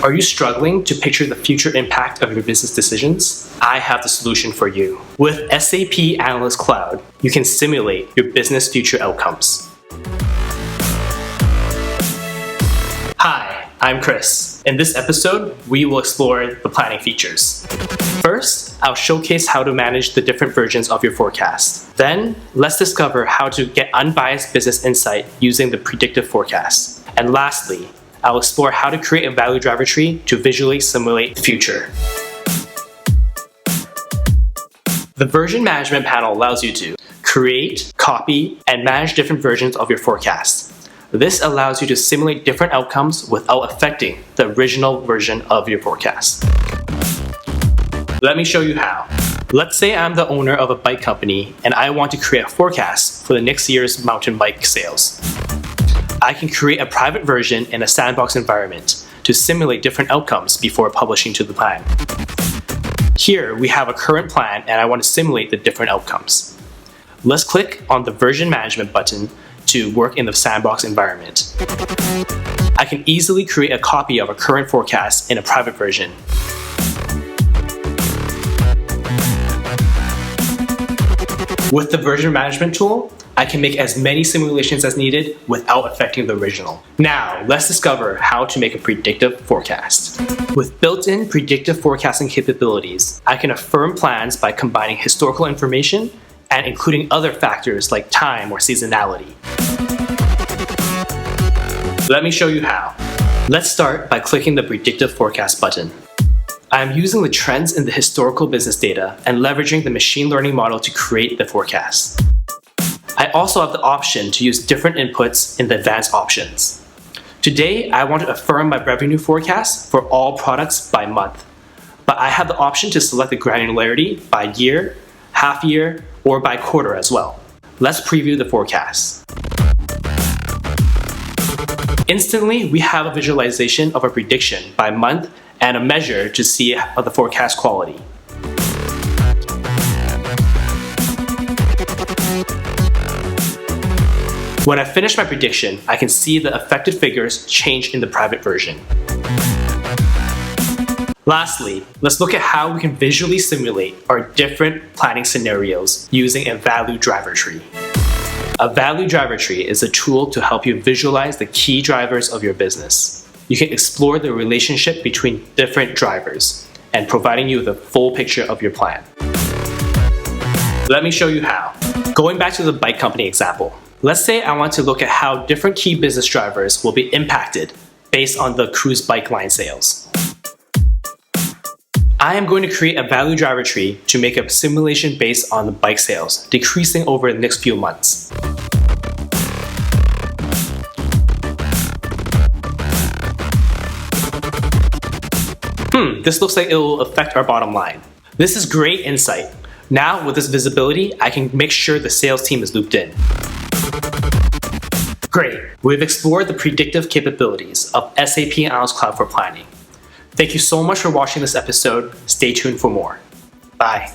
Are you struggling to picture the future impact of your business decisions? I have the solution for you. With SAP Analytics Cloud, you can simulate your business future outcomes. Hi, I'm Chris. In this episode, we will explore the planning features. First, I'll showcase how to manage the different versions of your forecast. Then, let's discover how to get unbiased business insight using the Predictive Forecast. And lastly, I'll explore how to create a value driver tree to visually simulate the future. The version management panel allows you to create, copy, and manage different versions of your forecast. This allows you to simulate different outcomes without affecting the original version of your forecast. Let me show you how. Let's say I'm the owner of a bike company and I want to create a forecast for the next year's mountain bike sales. I can create a private version in a sandbox environment to simulate different outcomes before publishing to the plan. Here we have a current plan and I want to simulate the different outcomes. Let's click on the version management button to work in the sandbox environment. I can easily create a copy of a current forecast in a private version. With the version management tool, I can make as many simulations as needed without affecting the original. Now, let's discover how to make a predictive forecast. With built-in predictive forecasting capabilities, I can affirm plans by combining historical information and including other factors like time or seasonality. Let me show you how. Let's start by clicking the Predictive Forecast button. I am using the trends in the historical business data and leveraging the machine learning model to create the forecast. I also have the option to use different inputs in the advanced options. Today, I want to affirm my revenue forecast for all products by month, but I have the option to select the granularity by year, half year, or by quarter as well. Let's preview the forecast. Instantly, we have a visualization of a prediction by month and a measure to see the forecast quality. When I finish my prediction, I can see the affected figures change in the private version. Lastly, let's look at how we can visually simulate our different planning scenarios using a value driver tree. A value driver tree is a tool to help you visualize the key drivers of your business. You can explore the relationship between different drivers and providing you the full picture of your plan. Let me show you how. Going back to the bike company example, let's say I want to look at how different key business drivers will be impacted based on the cruise bike line sales. I am going to create a value driver tree to make a simulation based on the bike sales, decreasing over the next few months. This looks like it will affect our bottom line. This is great insight. Now, with this visibility, I can make sure the sales team is looped in. Great. We've explored the predictive capabilities of SAP Analytics Cloud for planning. Thank you so much for watching this episode. Stay tuned for more. Bye.